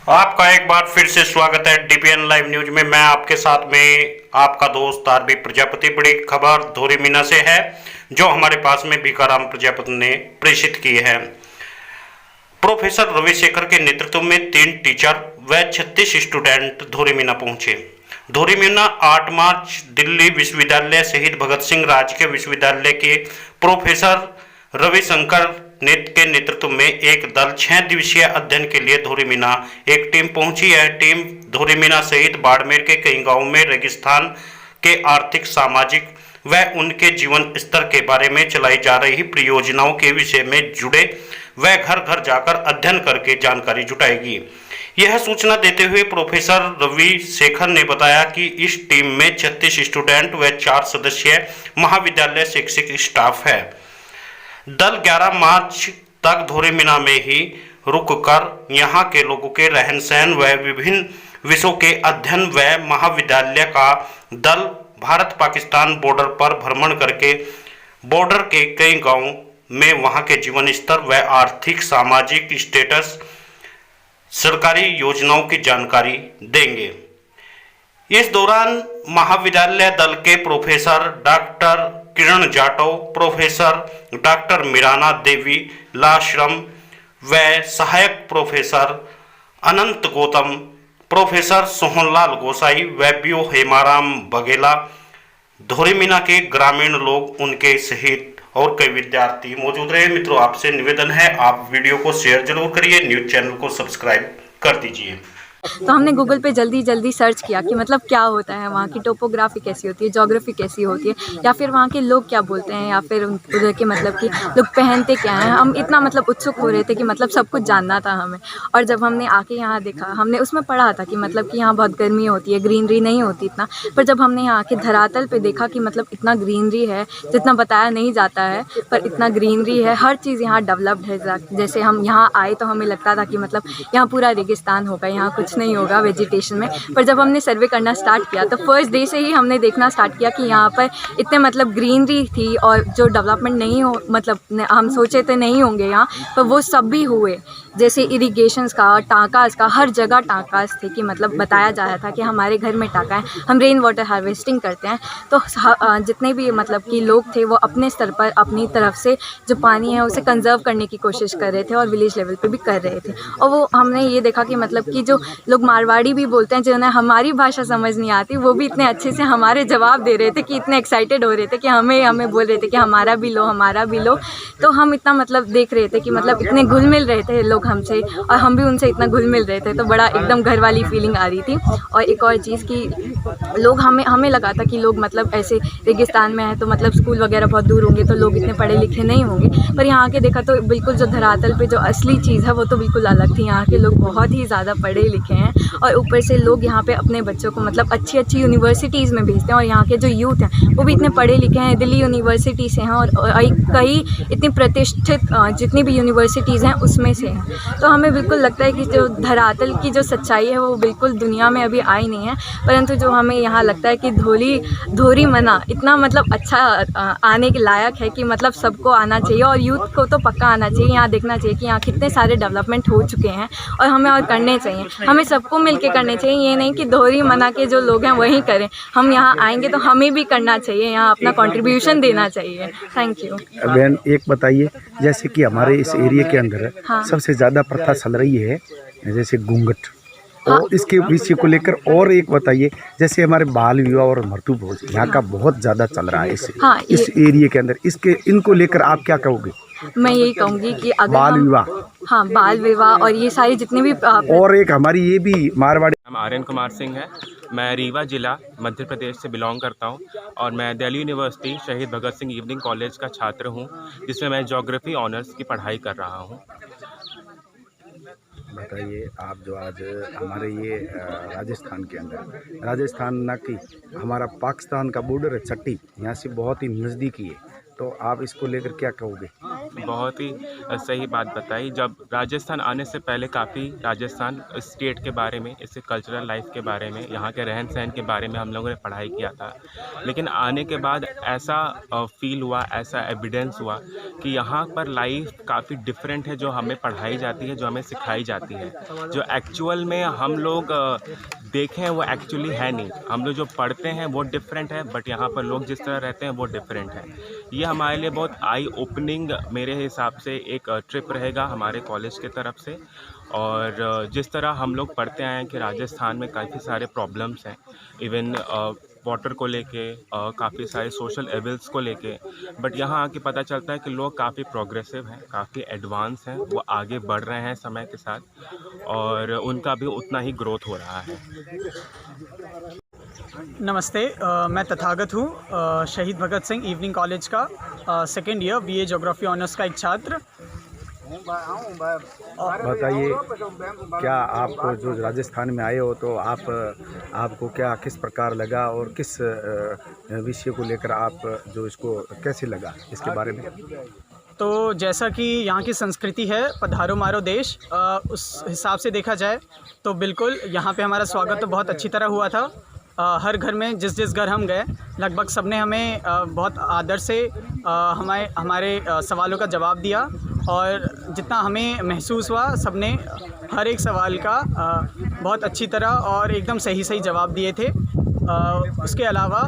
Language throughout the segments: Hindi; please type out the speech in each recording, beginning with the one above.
आपका एक बार फिर से स्वागत है डीपीएन लाइव न्यूज में। मैं आपके साथ में आपका दोस्त आरबी प्रजापति। बड़ी खबर धोरी मीना से है जो हमारे पास में भीखाराम प्रजापति ने प्रेषित की है। प्रोफेसर रविशेखर के नेतृत्व में 3 टीचर व 36 स्टूडेंट धोरी मीना पहुंचे। धोरी मीना 8 मार्च दिल्ली विश्वविद्यालय शहीद भगत सिंह राजकीय विश्वविद्यालय के प्रोफेसर रविशंकर के नेतृत्व में एक दल 6 दिवसीय अध्ययन के लिए धोरी मीना एक टीम पहुंची। यह टीम धोरी मीना सहित बाड़मेर के कई गांवों में रेगिस्तान के आर्थिक, सामाजिक व उनके जीवन स्तर के बारे में चलाई जा रही परियोजनाओं के विषय में जुड़े व घर घर जाकर अध्ययन करके जानकारी जुटाएगी। यह सूचना देते हुए प्रोफेसर रविशेखर ने बताया कि इस टीम में 36 स्टूडेंट व 4 सदस्यीय महाविद्यालय शिक्षक स्टाफ है। दल 11 मार्च तक धोरी मीना में ही रुककर यहां के लोगों के रहन सहन व विभिन्न विषयों के अध्ययन व महाविद्यालय का दल भारत पाकिस्तान बॉर्डर पर भ्रमण करके बॉर्डर के कई गांवों में वहां के जीवन स्तर व आर्थिक, सामाजिक स्टेटस, सरकारी योजनाओं की जानकारी देंगे। इस दौरान महाविद्यालय दल के प्रोफेसर डॉक्टर किरण जाटव, प्रोफेसर डॉक्टर मीराना देवी लाश्रम व सहायक प्रोफेसर अनंत गौतम, प्रोफेसर सोहनलाल गोसाई व बीओ हेमाराम बघेला, धोरी मीना के ग्रामीण लोग, उनके सहित और कई विद्यार्थी मौजूद रहे। मित्रों, आपसे निवेदन है आप वीडियो को शेयर जरूर करिए, न्यूज चैनल को सब्सक्राइब कर दीजिए। तो हमने गूगल पे जल्दी सर्च किया कि मतलब क्या होता है, वहाँ की टोपोग्राफी कैसी होती है, ज्योग्राफी कैसी होती है, या फिर वहाँ के लोग क्या बोलते हैं, या फिर उधर के मतलब कि लोग पहनते क्या हैं। हम इतना मतलब उत्सुक हो रहे थे कि मतलब सब कुछ जानना था हमें। और जब हमने आके यहाँ देखा, हमने उसमें पढ़ा था कि मतलब कि यहाँ बहुत गर्मी होती है, ग्रीनरी नहीं होती इतना, पर जब हमने यहाँ के धरातल पे देखा कि मतलब इतना ग्रीनरी है, जितना बताया नहीं जाता है पर इतना ग्रीनरी है, हर चीज़ यहाँ डेवलप्ड है। जैसे हम यहाँ आए तो हमें लगता था कि मतलब यहाँ पूरा रेगिस्तान होगा, यहाँ कुछ नहीं होगा वेजिटेशन में, पर जब हमने सर्वे करना स्टार्ट किया तो फर्स्ट डे से ही हमने देखना स्टार्ट किया कि यहाँ पर इतने मतलब ग्रीनरी थी और जो डेवलपमेंट नहीं हो मतलब हम सोचे थे नहीं होंगे यहाँ, पर वो सब भी हुए। जैसे इरिगेशंस का, टाँकास का, हर जगह टाँकास थे कि मतलब बताया जा रहा था कि हमारे घर में टाँका है, हम रेन वाटर हार्वेस्टिंग करते हैं। तो जितने भी मतलब कि लोग थे वो अपने स्तर पर अपनी तरफ से जो पानी है उसे कंजर्व करने की कोशिश कर रहे थे और विलेज लेवल पे भी कर रहे थे। और वो हमने ये देखा कि मतलब कि जो लोग मारवाड़ी भी बोलते हैं, जिन्हें हमारी भाषा समझ नहीं आती, वो भी इतने अच्छे से हमारे जवाब दे रहे थे कि इतने एक्साइटेड हो रहे थे कि हमें बोल रहे थे कि हमारा भी लो, हमारा भी लो। तो हम इतना मतलब देख रहे थे कि मतलब इतने घुल मिल रहे थे लोग हमसे और हम भी उनसे इतना घुल मिल रहे थे, तो बड़ा एकदम घर वाली फीलिंग आ रही थी। और एक और चीज़ कि लोग हमें लगा था कि लोग मतलब ऐसे रेगिस्तान में है तो मतलब स्कूल वगैरह बहुत दूर होंगे तो लोग इतने पढ़े लिखे नहीं होंगे, पर यहाँ आके देखा तो बिल्कुल जो धरातल पे जो असली चीज़ है वो तो बिल्कुल अलग थी। यहाँ के लोग बहुत ही ज़्यादा पढ़े लिखे हैं और ऊपर से लोग यहाँ पे अपने बच्चों को मतलब अच्छी यूनिवर्सिटीज़ में भेजते हैं। और यहाँ के जो यूथ हैं वो भी इतने पढ़े लिखे हैं, दिल्ली यूनिवर्सिटी से हैं और कई इतनी प्रतिष्ठित जितनी भी यूनिवर्सिटीज़ हैं उसमें से हैं। तो हमें बिल्कुल लगता है कि जो धरातल की जो सच्चाई है वो बिल्कुल दुनिया में अभी आई नहीं है, परंतु जो हमें यहाँ लगता है कि धोरी मीना इतना मतलब अच्छा आने के लायक है कि मतलब सबको आना चाहिए और यूथ को तो पक्का आना चाहिए। यहाँ देखना चाहिए कि यहाँ कितने सारे डेवलपमेंट हो चुके हैं और हमें और करने चाहिए, हमें सबको मिल के करने चाहिए। ये नहीं कि धोरी मीना के जो लोग हैं वही करें, हम यहाँ आएंगे तो हमें भी करना चाहिए, यहाँ अपना कंट्रीब्यूशन देना चाहिए। Thank you. बहन एक बताइए, जैसे कि हमारे इस एरिया के अंदर सबसे ज़्यादा प्रथा चल रही है जैसे घूंघट, और इसके विषय को लेकर और एक बताइए, जैसे हमारे बाल विवाह और मृत्यु भोज यहाँ का बहुत ज़्यादा चल रहा है इस एरिया के अंदर, इनको लेकर आप क्या कहोगे? मैं यही कहूँगी कि अगर बाल विवाह, हाँ बाल विवाह और ये सारी जितने भी और एक हमारी ये भी मारवाड़ी। हम आर्यन कुमार सिंह है, मैं रीवा ज़िला मध्य प्रदेश से बिलोंग करता हूं और मैं दिल्ली यूनिवर्सिटी शहीद भगत सिंह इवनिंग कॉलेज का छात्र हूं, जिसमें मैं ज्योग्राफी ऑनर्स की पढ़ाई कर रहा हूं। बताइए आप जो आज हमारे ये राजस्थान के अंदर, राजस्थान ना कि हमारा पाकिस्तान का बॉर्डर है चट्टी, यहाँ से बहुत ही नज़दीकी है, तो आप इसको लेकर क्या कहोगे? बहुत ही सही बात बताई। जब राजस्थान आने से पहले काफ़ी राजस्थान स्टेट के बारे में, इससे कल्चरल लाइफ के बारे में, यहाँ के रहन सहन के बारे में हम लोगों ने पढ़ाई किया था, लेकिन आने के बाद ऐसा फील हुआ, ऐसा एविडेंस हुआ कि यहाँ पर लाइफ काफ़ी डिफरेंट है जो हमें पढ़ाई जाती है, जो हमें सिखाई जाती है। जो एक्चुअल में हम लोग देखें वो एक्चुअली है नहीं। हम लोग जो पढ़ते हैं वो डिफरेंट है, बट यहाँ पर लोग जिस तरह रहते हैं वो डिफरेंट है। ये हमारे लिए बहुत आई ओपनिंग मेरे हिसाब से एक ट्रिप रहेगा हमारे कॉलेज की तरफ से। और जिस तरह हम लोग पढ़ते आए हैं कि राजस्थान में काफ़ी सारे प्रॉब्लम्स हैं, इवन वाटर को लेके, काफ़ी सारे सोशल एविल्स को लेके, बट यहाँ आके पता चलता है कि लोग काफ़ी प्रोग्रेसिव हैं, काफ़ी एडवांस हैं, वो आगे बढ़ रहे हैं समय के साथ और उनका भी उतना ही ग्रोथ हो रहा है। नमस्ते, मैं तथागत हूँ, शहीद भगत सिंह इवनिंग कॉलेज का second year BA geography honours का एक छात्र। बताइए, क्या आप जो राजस्थान में आए हो तो आपको क्या किस प्रकार लगा और किस विषय को लेकर आप जो इसको कैसे लगा, इसके बारे में? तो जैसा कि यहाँ की संस्कृति है पधारो मारो देश, उस हिसाब से देखा जाए तो बिल्कुल यहाँ पे हमारा स्वागत तो बहुत अच्छी तरह हुआ था। हर घर में जिस घर हम गए लगभग सबने हमें बहुत आदर से हमारे सवालों का जवाब दिया और जितना हमें महसूस हुआ सबने हर एक सवाल का बहुत अच्छी तरह और एकदम सही जवाब दिए थे। उसके अलावा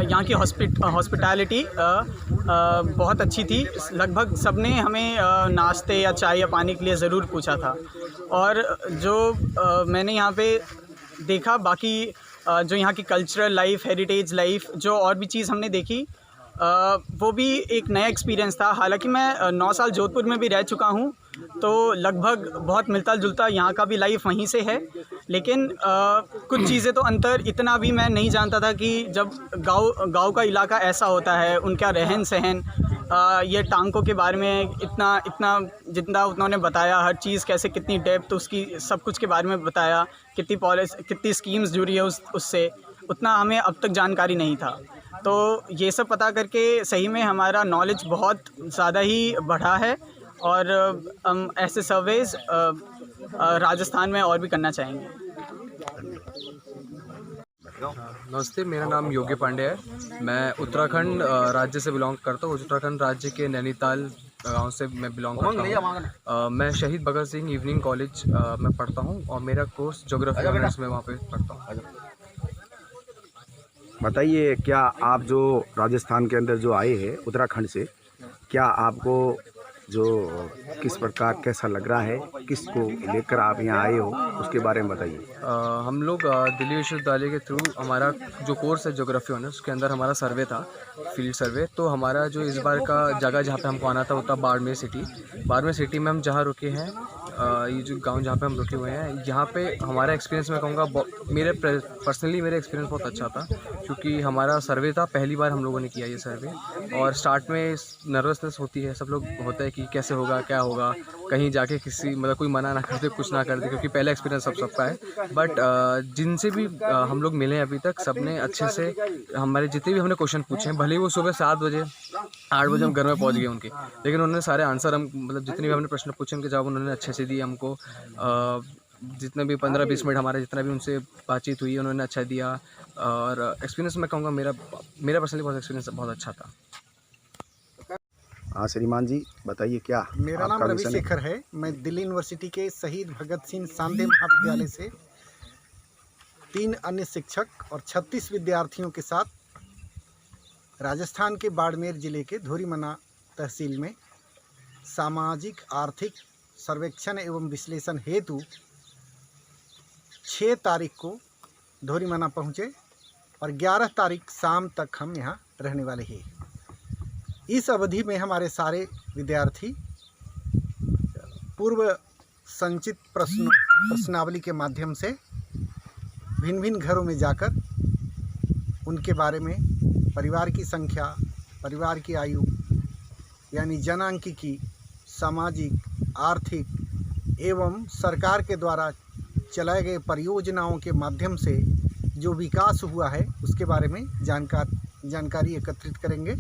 यहाँ की हॉस्पिटैलिटी बहुत अच्छी थी। लगभग सबने हमें नाश्ते या चाय या पानी के लिए ज़रूर पूछा था। और जो मैंने यहाँ पे देखा, बाकी जो यहाँ की कल्चरल लाइफ, हेरिटेज लाइफ, जो और भी चीज़ हमने देखी, वो भी एक नया एक्सपीरियंस था। हालांकि मैं 9 साल जोधपुर में भी रह चुका हूँ तो लगभग बहुत मिलता जुलता यहाँ का भी लाइफ वहीं से है, लेकिन कुछ चीज़ें तो अंतर इतना भी मैं नहीं जानता था कि जब गांव का इलाका ऐसा होता है, उनका रहन सहन, ये टांकों के बारे में इतना जितना उन्होंने बताया, हर चीज़ कैसे, कितनी डेप्थ उसकी, सब कुछ के बारे में बताया, कितनी स्कीम्स जुड़ी है उससे, उतना हमें अब तक जानकारी नहीं था। तो ये सब पता करके सही में हमारा नॉलेज बहुत ज़्यादा ही बढ़ा है और हम ऐसे सर्वेज राजस्थान में और भी करना चाहेंगे। नमस्ते, मेरा नाम योगी पांडे है। मैं उत्तराखंड राज्य से बिलोंग करता हूँ। उत्तराखंड राज्य के नैनीताल गांव से मैं बिलोंग करता हूँ। मैं शहीद भगत सिंह इवनिंग कॉलेज में पढ़ता हूँ और मेरा कोर्स ज्योग्राफी ऑनर्स में वहाँ पे पढ़ता हूँ। बताइए, क्या आप जो राजस्थान के अंदर जो आए हैं उत्तराखंड से, क्या आपको जो किस प्रकार कैसा लग रहा है, किसको लेकर आप यहाँ आए हो, उसके बारे में बताइए। हम लोग दिल्ली विश्वविद्यालय के थ्रू हमारा जो कोर्स है ज्योग्राफी ऑनर्स के अंदर हमारा सर्वे था, फील्ड सर्वे। तो हमारा जो इस बार का जगह जहाँ पे हमको आना था वो था बाड़मेर सिटी में हम जहाँ रुके हैं, ये जो गांव जहाँ पे हम रुके हुए हैं, यहाँ पे हमारा एक्सपीरियंस मैं कहूँगा मेरा एक्सपीरियंस बहुत अच्छा था, क्योंकि हमारा सर्वे था, पहली बार हम लोगों ने किया ये सर्वे। और स्टार्ट में नर्वसनेस होती है, सब लोग होता है कि कैसे होगा, क्या होगा, कहीं जाके किसी मतलब कोई मना ना कर दे, कुछ ना कर दे, क्योंकि पहला एक्सपीरियंस सबका है। बट जिनसे भी हम लोग मिले अभी तक, सबने अच्छे से हमारे जितने भी हमने क्वेश्चन पूछे हैं, भले ही वो सुबह 7 बजे 8 बजे हम घर में पहुंच गए उनके, लेकिन उन्होंने सारे आंसर हम मतलब जितने भी हमने प्रश्न पूछे उनके जवाब उन्होंने अच्छे से दिए हमको। जितने भी 15-20 मिनट हमारे जितना भी उनसे बातचीत हुई उन्होंने अच्छा दिया। और एक्सपीरियंस मैं कहूँगा मेरा पर्सनली बहुत एक्सपीरियंस बहुत अच्छा था। हाँ श्रीमान जी, बताइए क्या मेरा नाम रवि शेखर है। मैं दिल्ली यूनिवर्सिटी के शहीद भगत सिंह शांति महाविद्यालय से 3 अन्य शिक्षक और 36 विद्यार्थियों के साथ राजस्थान के बाड़मेर जिले के धोरीमना तहसील में सामाजिक आर्थिक सर्वेक्षण एवं विश्लेषण हेतु 6 तारीख को धोरीमना पहुँचे और 11 तारीख शाम तक हम यहाँ रहने वाले हैं। इस अवधि में हमारे सारे विद्यार्थी पूर्व संचित प्रश्नावली के माध्यम से भिन्न भिन्न घरों में जाकर उनके बारे में परिवार की संख्या, परिवार की आयु यानी जनांकिकी, सामाजिक आर्थिक एवं सरकार के द्वारा चलाए गए परियोजनाओं के माध्यम से जो विकास हुआ है उसके बारे में जानकारी एकत्रित करेंगे।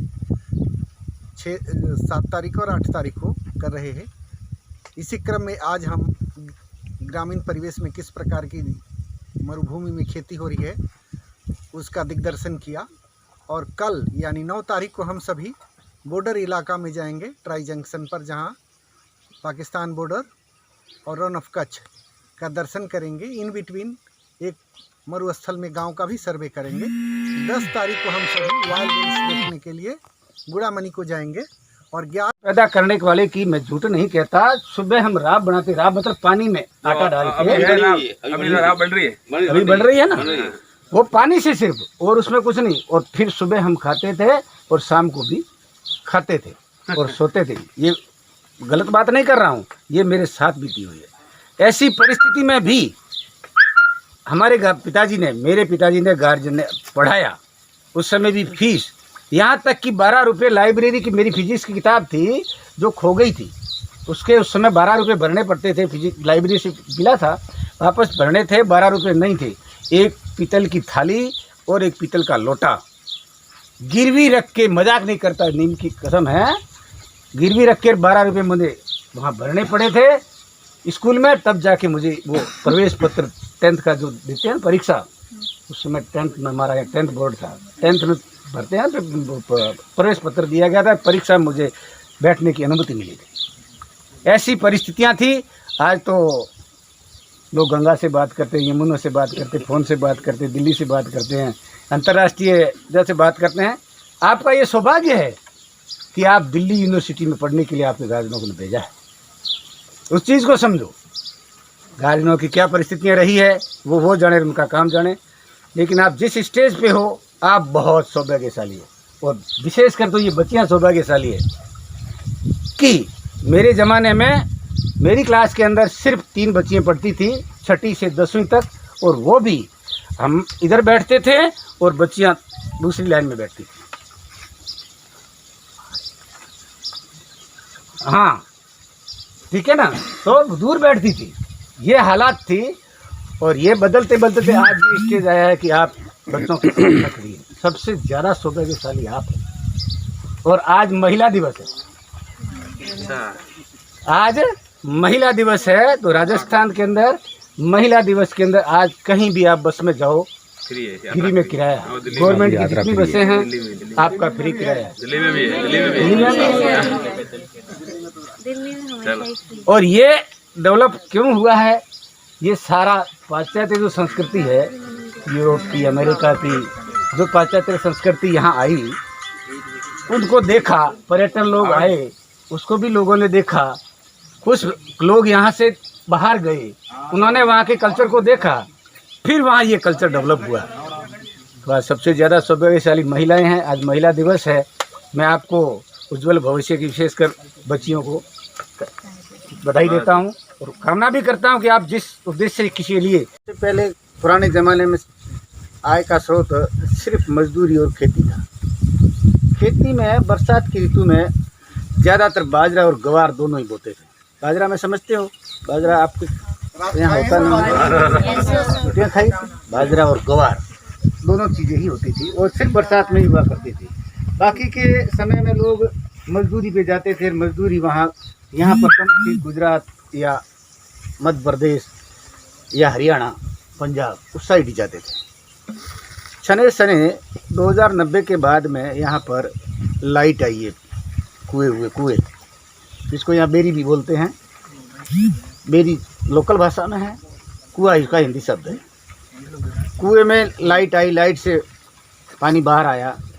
7 तारीख और 8 तारीख को कर रहे हैं। इसी क्रम में आज हम ग्रामीण परिवेश में किस प्रकार की मरुभूमि में खेती हो रही है उसका दिग्दर्शन किया और कल यानी 9 तारीख को हम सभी बॉर्डर इलाका में जाएंगे, ट्राई जंक्शन पर, जहाँ पाकिस्तान बॉर्डर और रन ऑफ कच्छ का दर्शन करेंगे। इन बिटवीन एक मरुस्थल में गांव का भी सर्वे करेंगे। 10 तारीख को हम सभी वाइल्ड बींस देखने के लिए गुड़ामनी को जाएंगे। और 11 पैदा करने के वाले की मैं झूठ नहीं कहता। सुबह हम राब बनाते, राब मतलब पानी में आटा डाल के, अभी बन रही है ना, वो पानी से सिर्फ, और उसमें कुछ नहीं। और फिर सुबह हम खाते थे और शाम को भी खाते थे और सोते थे। ये गलत बात नहीं कर रहा हूँ, ये मेरे साथ बीती हुई है। ऐसी परिस्थिति में भी हमारे पिताजी ने, मेरे पिताजी ने, गार्जियन ने पढ़ाया। उस समय भी फीस, यहाँ तक कि 12 रुपये लाइब्रेरी की, मेरी फिजिक्स की किताब थी जो खो गई थी, उसके उस समय 12 रुपये भरने पड़ते थे। फिजिक्स लाइब्रेरी से मिला था, वापस भरने थे, 12 रुपये नहीं थे। एक पीतल की थाली और एक पीतल का लोटा गिरवी रख के, मजाक नहीं करता, नीम की कसम है, गिरवी रख के 12 रुपये मुझे वहाँ भरने पड़े थे स्कूल में। तब जाके मुझे वो प्रवेश पत्र 10th का जो देते हैं परीक्षा, उस समय 10th में हमारा 10th बोर्ड था, 10th में भरते हैं तो प्रवेश पत्र दिया गया था, परीक्षा में मुझे बैठने की अनुमति मिली थी। ऐसी परिस्थितियां थी। आज तो लोग गंगा से बात करते हैं, यमुना से बात करते हैं, फ़ोन से बात करते हैं, दिल्ली से बात करते हैं, अंतर्राष्ट्रीय जैसे बात करते हैं। आपका ये सौभाग्य है कि आप दिल्ली यूनिवर्सिटी में पढ़ने के लिए आपके गार्जियनों को भेजा है। उस चीज़ को समझो, गार्जियनों की क्या परिस्थितियाँ रही है वो जाने, उनका काम जाने। लेकिन आप जिस स्टेज पे हो, आप बहुत सौभाग्यशाली हो। और विशेषकर तो ये बच्चियाँ सौभाग्यशाली है कि मेरे ज़माने में मेरी क्लास के अंदर सिर्फ 3 बच्चियाँ पढ़ती थी, 6ठी से 10वीं तक, और वो भी हम इधर बैठते थे और बच्चियाँ दूसरी लाइन में बैठती थी। हाँ ठीक है ना, तो दूर बैठती थी। ये हालात थी। और ये बदलते बदलते आज ये स्टेज आया है कि आप बच्चों के साथ रख रही है। सबसे ज़्यादा सौभाग्यशाली आप हैं। और आज महिला दिवस है, आज महिला दिवस है। तो राजस्थान के अंदर महिला दिवस के अंदर आज कहीं भी आप बस में जाओ, फ्री में किराया। गवर्नमेंट की जितनी बसें हैं आपका फ्री किराया है। दिल्ली में भी है। और ये डेवलप क्यों हुआ है? ये सारा पाश्चात्य जो संस्कृति है, यूरोप की, अमेरिका की जो पाश्चात्य संस्कृति यहाँ आई, उनको देखा, पर्यटन लोग आए, उसको भी लोगों ने देखा। कुछ लोग यहाँ से बाहर गए, उन्होंने वहाँ के कल्चर को देखा, फिर वहाँ ये कल्चर डेवलप हुआ। तो आज सबसे ज़्यादा सौभाग्यशाली महिलाएं हैं। आज महिला दिवस है। मैं आपको उज्जवल भविष्य की, विशेषकर बच्चियों को बधाई देता हूँ और कामना भी करता हूँ कि आप जिस उद्देश्य से किसी लिए, पहले पुराने ज़माने में आय का स्रोत सिर्फ मजदूरी और खेती था। खेती में बरसात की ऋतु में ज़्यादातर बाजरा और गवार दोनों ही बोते थे। बाजरा में समझते हो, बाजरा आपके यहाँ होता नहीं, रोटियाँ खाई, बाजरा और गवार दोनों चीज़ें ही होती थी और सिर्फ बरसात में ही हुआ करती थी। बाकी के समय में लोग मजदूरी पे जाते थे। मजदूरी वहाँ यहाँ पर कम थी, गुजरात या मध्य प्रदेश या हरियाणा, पंजाब, उस साइड ही जाते थे। सने 2090 के बाद में यहाँ पर लाइट आई है, कुएँ, जिसको यहाँ बेरी भी बोलते हैं। बेरी लोकल भाषा में है, कुआँ इसका हिंदी शब्द है। कुएँ में लाइट आई, लाइट से पानी बाहर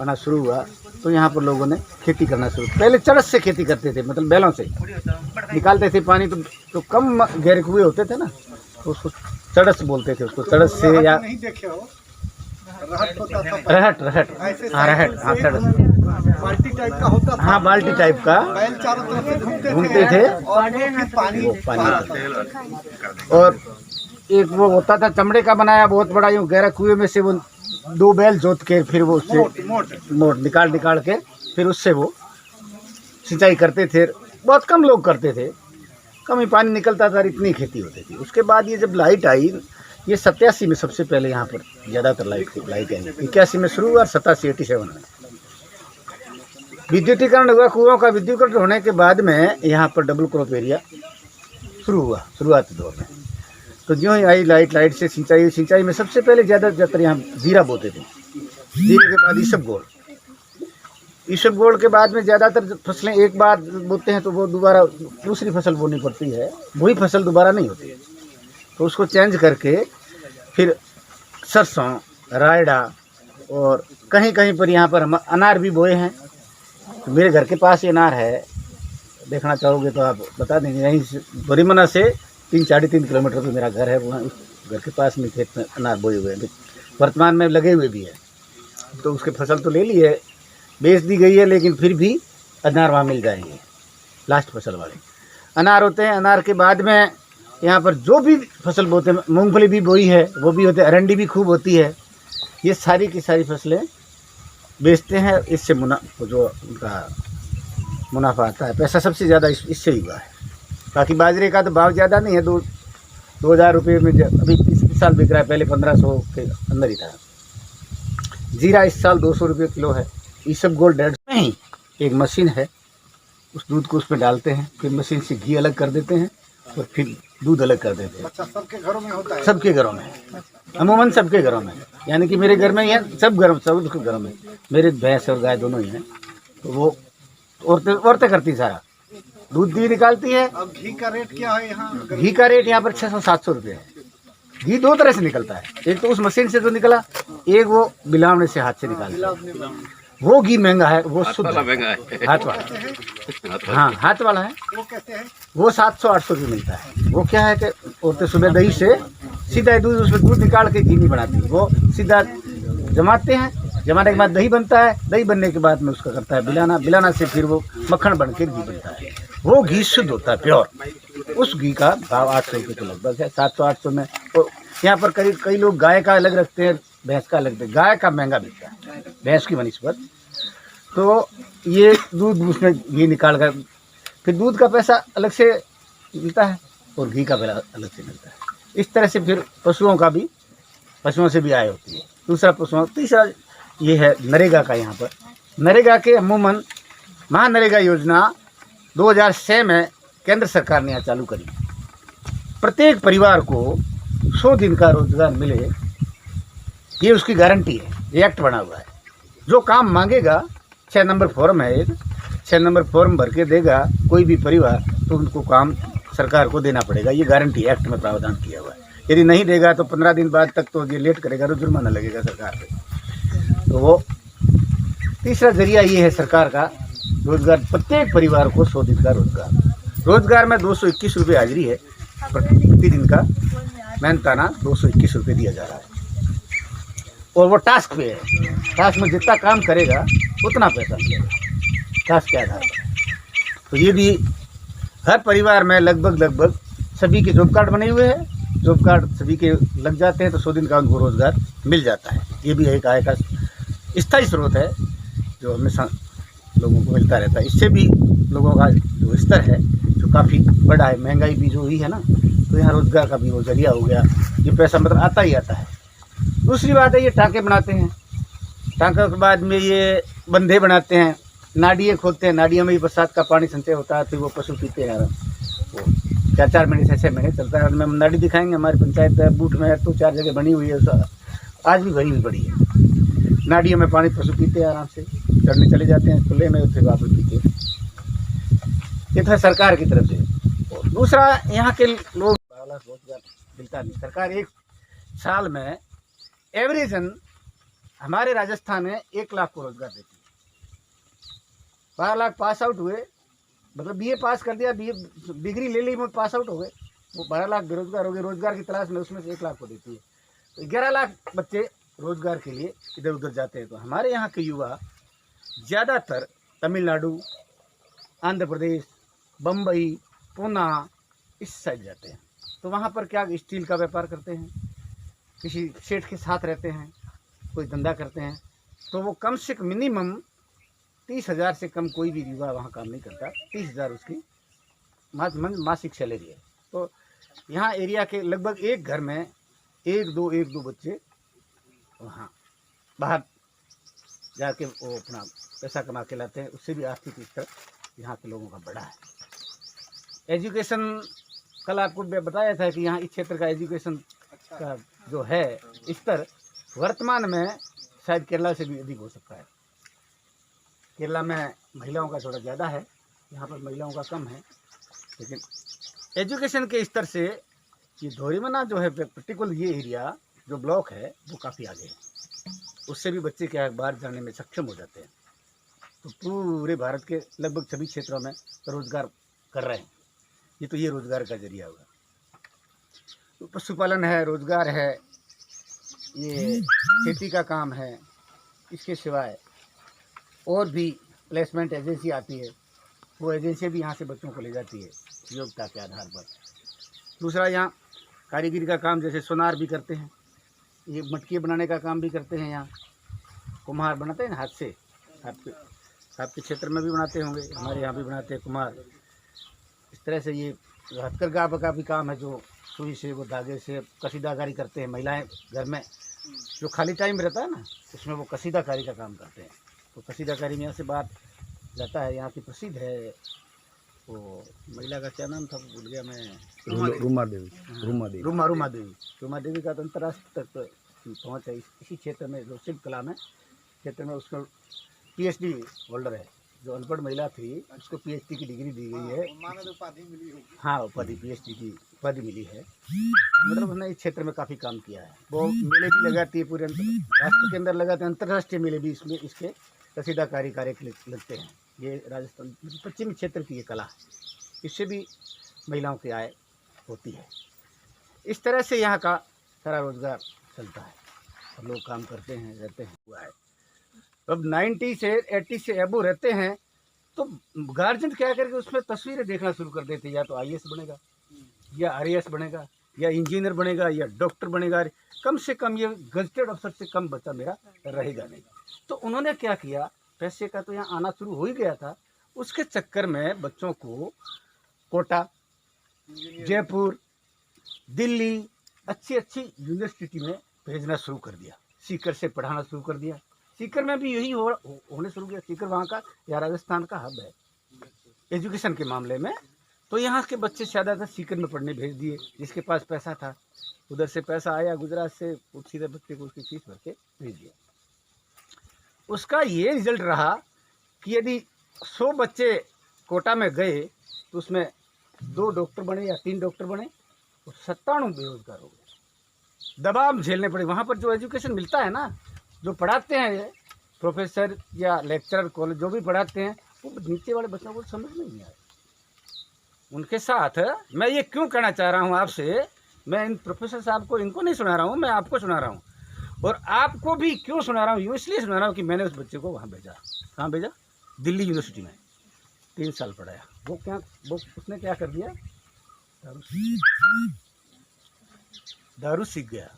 आना शुरू हुआ, तो यहाँ पर लोगों ने खेती करना शुरू। पहले चरस से खेती करते थे, मतलब बैलों से निकालते थे पानी। तो कम गहरे कुएँ होते थे ना, तो उसको चरस बोलते थे, उसको चरस से या रहट, हाँ चरस, बाल्टी टाइप का होता था। हाँ बाल्टी टाइप का, बैल चारों तरफ से घूमते थे और फिर पानी और एक वो होता था चमड़े का बनाया बहुत बड़ा, यूँ गहरा कुएं में से वो 2 बैल जोत के फिर वो उससे मोट निकाल के फिर उससे वो सिंचाई करते थे। बहुत कम लोग करते थे, कम ही पानी निकलता था, इतनी खेती होती थी। उसके बाद ये जब लाइट आई, ये 87 में सबसे पहले यहाँ पर ज़्यादातर लाइट आई। 81 में शुरू हुआ, 87, 87 में विद्युतीकरण हुआ। कुओं का विद्युतीकरण होने के बाद में यहाँ पर डबल क्रॉप एरिया शुरू हुआ शुरुआती दौर में। तो ज्यों ही आई लाइट से सिंचाई में सबसे पहले ज़्यादातर यहाँ जीरा बोते थे, जीरे के बाद ईसबगोल, ईसबगोल के बाद में ज़्यादातर फसलें एक बार बोते हैं तो वो दोबारा दूसरी फसल बोनी पड़ती है, वही फसल दोबारा नहीं होती है। तो उसको चेंज करके फिर सरसों, रायडा और कहीं कहीं पर यहाँ पर हम अनार भी बोए हैं। तो मेरे घर के पास ही अनार है, देखना चाहोगे तो आप बता देंगे। यहीं से धोरीमना से 3-3.5 किलोमीटर पर मेरा घर है, वहाँ उस घर के पास में खेत में अनार बोए हुए हैं, वर्तमान में लगे हुए भी है। तो उसके फसल तो ले ली है, बेच दी गई है, लेकिन फिर भी अनार वहाँ मिल जाएंगे। लास्ट फसल वाले अनार होते हैं। अनार के बाद में यहाँ पर जो भी फसल बोते हैं, मूंगफली भी बोई है, वो भी होते हैं, अरंडी भी खूब होती है। ये सारी की सारी फसलें बेचते हैं। इससे जो उनका मुनाफा आता है, पैसा सबसे ज़्यादा इससे ही हुआ है। बाकी बाजरे का तो भाव ज़्यादा नहीं है, 2,000 रुपये में अभी इस साल बिक रहा है, पहले 1500 के अंदर ही था। जीरा इस साल 200 रुपये किलो है। ईसबगोल 150 नहीं, एक मशीन है, उस दूध को उसमें डालते हैं, फिर मशीन से घी अलग कर देते हैं और फिर दूध अलग कर देते हैं। अच्छा, सबके घरों में होता है? सबके घरों में, अमूमन सबके घरों में, यानी कि मेरे घर में है, सब घरों में मेरे भैंस और गाय दोनों ही हैं। तो वो औरतें करती सारा, दूध भी निकालती है। अब घी का रेट क्या है यहाँ? घी का रेट यहाँ पर 600-700 रुपये है। घी दो तरह से निकलता है, एक तो उस मशीन से जो निकला, एक वो बिलावने से हाथ से निकालता है। वो घी महंगा है, वो शुद्ध महंगा है, हाथ वाला। हाँ, हाथ वाला है, वो कहते हैं वो 700-800 रुपये मिलता है। वो क्या है कि औरतें सुबह दही से सीधा दूध, उसमें दूध निकाल के घी नहीं बनाती, वो सीधा जमाते हैं, जमाने के बाद दही बनता है, दही बनने के बाद में उसका करता है बिलाना, बिलाना से फिर वो मक्खन बन के घी बनता है। वो घी शुद्ध होता है, प्योर। उस घी का भाव 800 रुपये के लगभग है, 700-800 में। तो यहाँ पर करीब कई लोग गाय का अलग रखते हैं, भैंस का अलग रखते हैं। गाय का महंगा बिकता है भैंस की बनिस्बत। तो ये दूध उसमें घी निकाल कर फिर दूध का पैसा अलग से मिलता है और घी का पैसा अलग से मिलता है। इस तरह से फिर पशुओं से भी आय होती है। दूसरा तीसरा ये है नरेगा का। यहाँ पर नरेगा के अमूमन महानरेगा योजना 2006 में केंद्र सरकार ने यहाँ चालू करी। प्रत्येक परिवार को 100 दिन का रोजगार मिले, ये उसकी गारंटी है। ये एक्ट बना हुआ है। जो काम मांगेगा, 6 नंबर फॉर्म है, एक 6 नंबर फॉर्म भर के देगा कोई भी परिवार, तो उनको काम सरकार को देना पड़ेगा। ये गारंटी एक्ट में प्रावधान किया हुआ है। यदि नहीं देगा तो 15 दिन बाद तक तो ये लेट करेगा तो जुर्माना लगेगा सरकार पे। तो वो तीसरा जरिया ये है सरकार का रोजगार, प्रत्येक परिवार को 100 दिन का रोजगार में 221 रुपये हाजिरी है प्रति दिन का, मेहनताना 221 रुपये दिया जा रहा है। और वो टास्क पे है, टास्क में जितना काम करेगा उतना पैसा मिलेगा, टास्क के आधार पर। तो ये भी हर परिवार में लगभग सभी के जॉब कार्ड बने हुए हैं, जॉब कार्ड सभी के लग जाते हैं, तो 100 दिन का उनको रोजगार मिल जाता है। ये भी एक आय का स्थायी स्रोत है जो हमेशा लोगों को मिलता रहता है। इससे भी लोगों का जो स्तर है जो काफ़ी बड़ा है, महंगाई भी जो हुई है ना, तो यहाँ रोजगार का भी वो जरिया हो गया। ये पैसा मतलब आता ही आता है। दूसरी बात है, ये टाँके बनाते हैं, टाँकों के बाद में ये बंधे बनाते हैं, नाडियाँ खोदते हैं, नाडियों में भी बरसात का पानी संचय होता है, फिर वो पशु पीते हैं। वो 4-4 महीने 6-6 महीने चलता है। हम नाडी दिखाएंगे, हमारी पंचायत बूट में तो 4 जगह बनी हुई है, आज भी भरी हुई पड़ी है। नाडियों में पानी पशु पीते हैं, आराम से चढ़ने चले जाते हैं खुले में, फिर वापस पीते हैं। ये तो है सरकार की तरफ से। और दूसरा, यहाँ के लोग रोजगार मिलता नहीं। सरकार एक साल में एवरेजन हमारे राजस्थान में 1 लाख को रोजगार देती है। 12 लाख पास आउट हुए, मतलब बीए पास कर दिया, बीए डिग्री ले ली, में पास आउट हो गए, वो 12 लाख बेरोजगार हो गए। रोजगार की तलाश में उसमें से 1 लाख को देती है। तो 11 लाख बच्चे रोजगार के लिए इधर उधर जाते हैं। तो हमारे यहाँ के युवा ज़्यादातर तमिलनाडु, आंध्र प्रदेश, बम्बई, पूना इस साइड जाते हैं। तो वहाँ पर क्या स्टील का व्यापार करते हैं, किसी सेठ के साथ रहते हैं, कोई धंधा करते हैं। तो वो कम से कम मिनिमम 30,000 से कम कोई भी युवा वहाँ काम नहीं करता। 30,000 उसकी मासिक सैलरी है। तो यहाँ एरिया के लगभग एक घर में एक दो बच्चे वहाँ बाहर जाके वो अपना पैसा कमा के लाते हैं। उससे भी आर्थिक स्तर यहाँ के लोगों का बड़ा है। एजुकेशन, कल आपको बताया था कि यहाँ इस क्षेत्र का एजुकेशन का जो है स्तर वर्तमान में शायद केरला से भी अधिक हो सकता है। केरला में महिलाओं का थोड़ा ज़्यादा है, यहाँ पर महिलाओं का कम है, लेकिन एजुकेशन के स्तर से ये धोरीमना जो है पर्टिकुलर ये एरिया जो ब्लॉक है वो काफ़ी आगे है। उससे भी बच्चे क्या है बाहर जाने में सक्षम हो जाते हैं। तो पूरे भारत के लगभग सभी क्षेत्रों में रोजगार कर रहे हैं। ये रोजगार का जरिया होगा। तो पशुपालन है, रोजगार है, ये खेती का काम है। इसके सिवाय और भी प्लेसमेंट एजेंसी आती है, वो एजेंसी भी यहाँ से बच्चों को ले जाती है योग्यता के आधार पर। दूसरा यहाँ कारीगरी का काम, जैसे सोनार भी करते हैं, ये मटकी बनाने का काम भी करते हैं। यहाँ कुम्हार बनाते हैं ना हाथ से, आपके क्षेत्र में भी बनाते होंगे, हमारे यहाँ भी बनाते हैं कुम्हार। इस तरह से ये हथकरघा का भी काम है, जो सुई से वो धागे से कसीदाकारी करते हैं महिलाएं घर में। जो खाली टाइम रहता है ना उसमें वो कसीदाकारी का काम करते हैं। तो कसीदाकारी में यहाँ से बात जाता है, यहाँ की प्रसिद्ध है वो महिला का क्या नाम था भूल गया मैं, रूमा देवी। रूमा देवी का तो अंतर्राष्ट्रीय तक पहुँच है इसी क्षेत्र में, जो शिल्प कला में क्षेत्र में। उसको PhD होल्डर है। जो अनपढ़ महिला थी उसको PhD की डिग्री दी गई है, मानद उपाधि मिली होगी। हाँ उपाधि PhD की उपाधि मिली है। मतलब उसने इस क्षेत्र में काफ़ी काम किया है। वो मेले भी लगाती है, पूरे राष्ट्र के अंदर लगाते हैं, अंतर्राष्ट्रीय मेले भी इसमें इसके कसीदाकारी कार्य लगते हैं। ये राजस्थान पश्चिमी क्षेत्र की ये कला है, इससे भी महिलाओं की आय होती है। इस तरह से यहाँ का सारा रोजगार चलता है और लोग काम करते हैं, रहते हैं। हुआ है अब 90 से 80 से एबो रहते हैं तो गार्जियन क्या करके उसमें तस्वीरें देखना शुरू कर देते हैं, या तो IAS बनेगा या RAS बनेगा या इंजीनियर बनेगा या डॉक्टर बनेगा। कम से कम ये गजटेड अफसर से कम बच्चा मेरा रहेगा नहीं। तो उन्होंने क्या किया, पैसे का तो यहाँ आना शुरू हो ही गया था, उसके चक्कर में बच्चों को कोटा, जयपुर, दिल्ली अच्छी यूनिवर्सिटी में भेजना शुरू कर दिया। सीकर से पढ़ाना शुरू कर दिया। सीकर में भी यही होने शुरू किया। सीकर वहाँ का या राजस्थान का हब है एजुकेशन के मामले में। तो यहाँ के बच्चे ज़्यादातर सीकर में पढ़ने भेज दिए। जिसके पास पैसा था उधर से पैसा आया, गुजरात से सीधे बच्चे को उसकी फीस भर के भेज दिया। उसका ये रिजल्ट रहा कि यदि 100 बच्चे कोटा में गए तो उसमें 2 डॉक्टर बने या 3 डॉक्टर बने और 97 बेरोजगार हो गए। दबाव झेलने पड़े। वहाँ पर जो एजुकेशन मिलता है ना, जो पढ़ाते हैं प्रोफेसर या लेक्चरर कॉलेज जो भी पढ़ाते हैं, वो नीचे वाले बच्चों को समझ में नहीं आया। उनके साथ मैं ये क्यों कहना चाह रहा हूँ आपसे, मैं इन प्रोफेसर साहब को इनको नहीं सुना रहा हूँ, मैं आपको सुना रहा हूँ। और आपको भी क्यों सुना रहा हूँ, इसलिए सुना रहा हूँ कि मैंने उस बच्चे को वहाँ भेजा। कहाँ भेजा? दिल्ली यूनिवर्सिटी में 3 साल पढ़ाया। वो उसने क्या कर दिया, दारू सीख गया,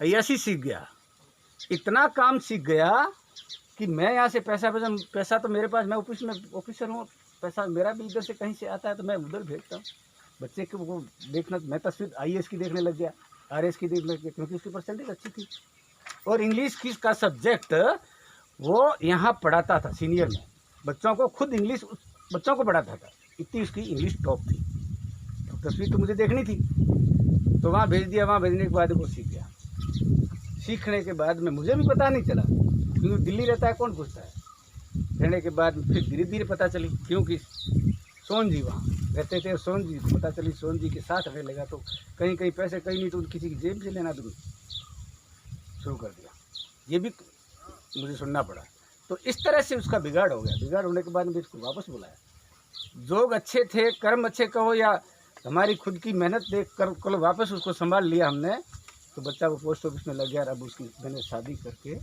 अय्याशी सीख गया, इतना काम सीख गया कि मैं यहाँ से पैसा तो मेरे पास, मैं ऑफिस में ऑफिसर हूँ, पैसा मेरा भी इधर से कहीं से आता है तो मैं उधर भेजता हूँ। बच्चे को वो देखना, मैं तस्वीर IAS की देखने लग गया, RAS की देखने लग गया, क्योंकि उसकी परसेंटेज अच्छी थी। और इंग्लिश की का सब्जेक्ट वो यहाँ पढ़ाता था सीनियर में, बच्चों को खुद इंग्लिश बच्चों को पढ़ाता था, इतनी उसकी इंग्लिश टॉप थी। तो तस्वीर तो मुझे देखनी थी, तो वहाँ भेज दिया। वहाँ भेजने के बाद वो सीख गया। सीखने के बाद में मुझे भी पता नहीं चला, क्योंकि दिल्ली रहता है, कौन पूछता है। रहने के बाद फिर धीरे धीरे पता चली, क्योंकि सोन जी वहाँ रहते थे, सोन जी को पता चली, सोन जी के साथ रहने लगा। तो कहीं कहीं पैसे, कहीं नहीं तो किसी की जेब से लेना शुरू कर दिया। ये भी मुझे सुनना पड़ा। तो इस तरह से उसका बिगाड़ हो गया। बिगाड़ होने के बाद में इसको वापस बुलाया। जोग अच्छे थे, कर्म अच्छे कहो या हमारी खुद की मेहनत देख कर कल वापस उसको संभाल लिया हमने। तो बच्चा वो पोस्ट ऑफिस में लग गया। अब उसकी मैंने शादी करके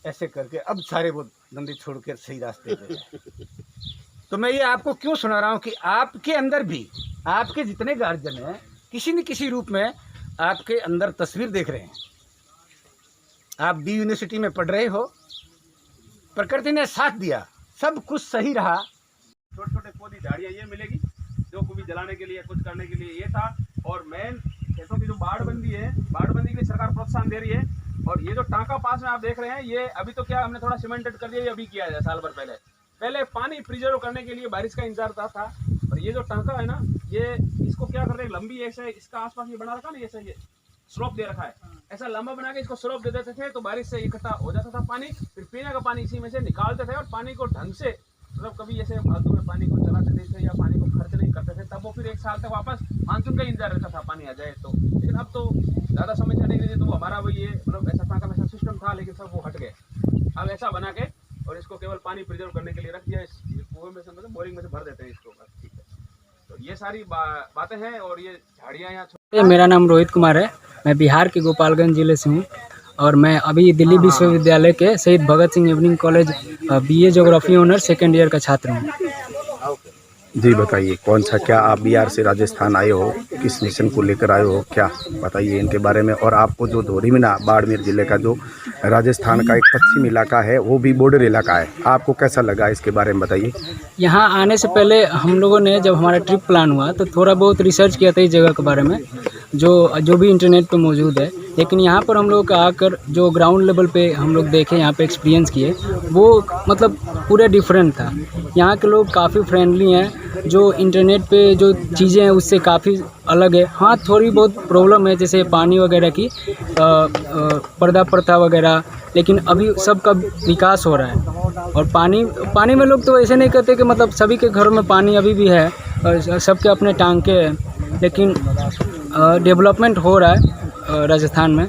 ऐसे करके अब सारे वो धंधे छोड़ कर सही रास्ते पे है। तो मैं ये आपको क्यों सुना रहा हूँ कि आपके अंदर भी, आपके जितने गार्जियन हैं, किसी न किसी रूप में आपके अंदर तस्वीर देख रहे हैं। आप डी यूनिवर्सिटी में पढ़ रहे हो, प्रकृति ने साथ दिया, सब कुछ सही रहा। छोटे छोटे पौधी झाड़ियाँ ये मिलेगी जो को भी जलाने के लिए, कुछ करने के लिए ये था। और मेन खेतों की जो बाढ़बंदी है, बाढ़बंदी के लिए सरकार प्रोत्साहन दे रही है। और ये जो टांका पास में आप देख रहे हैं, ये अभी तो क्या हमने थोड़ा सीमेंटेड कर दिया, ये अभी किया है साल भर पहले पानी प्रिजर्व करने के लिए बारिश का इंतजार था। और ये जो टांका है ना, ये इसको क्या कर रहे हैं, लंबी ऐसे इसका आसपास ये बना रखा ना, ऐसे ये स्लोप दे रखा है। ऐसा लंबा बना के इसको स्लोप दे देते थे तो बारिश से इकट्ठा हो जाता था पानी, फिर पीने का पानी इसी में से निकालते थे और पानी को ढंग से मतलब कभी ऐसे फालतू में पानी को चलाते नहीं थे या पानी को खर्च नहीं करते थे, तब वो फिर एक साल तक वापस मानसून का इंतजार रहता था पानी आ जाए तो। लेकिन अब तो ज़्यादा समय जाने के लिए तो हमारा वो ये मतलब ऐसा था का सिस्टम था, लेकिन सब वो हट गए। अब ऐसा बना के और इसको केवल पानी प्रिजर्व करने के लिए रख दिया, इस कुएं में से मतलब बोरिंग में से भर देते हैं इसको, बस ठीक है। तो ये सारी बातें हैं और ये झाड़ियाँ यहाँ। मेरा नाम रोहित कुमार है, मैं बिहार के गोपालगंज ज़िले से हूँ और मैं अभी दिल्ली विश्वविद्यालय के Shaheed Bhagat Singh evening college BA geography honour second year का छात्र हूँ। जी बताइए, कौन सा, क्या आप बिहार से राजस्थान आए हो, किस मिशन को लेकर आए हो, क्या बताइए इनके बारे में। और आपको जो धोरीमीना बाड़मेर ज़िले का जो राजस्थान का एक पश्चिम इलाका है वो भी बॉर्डर इलाका है, आपको कैसा लगा इसके बारे में बताइए। यहाँ आने से पहले हम लोगों ने जब हमारा ट्रिप प्लान हुआ तो थोड़ा बहुत रिसर्च किया था इस जगह के बारे में, जो भी इंटरनेट पे मौजूद है, लेकिन यहाँ पर हम लोग आकर जो ग्राउंड लेवल पे हम लोग देखे, यहाँ पे एक्सपीरियंस किए, वो मतलब पूरा डिफरेंट था। यहाँ के लोग काफ़ी फ्रेंडली हैं, जो इंटरनेट पे जो चीज़ें हैं उससे काफ़ी अलग है। हाँ, थोड़ी बहुत प्रॉब्लम है जैसे पानी वगैरह की, पर्दा प्रथा वगैरह, लेकिन अभी सबका विकास हो रहा है। और पानी में लोग तो ऐसे नहीं कहते कि मतलब सभी के घरों में पानी अभी भी है, सबके अपने टांके हैं, लेकिन डेवलपमेंट हो रहा है राजस्थान में।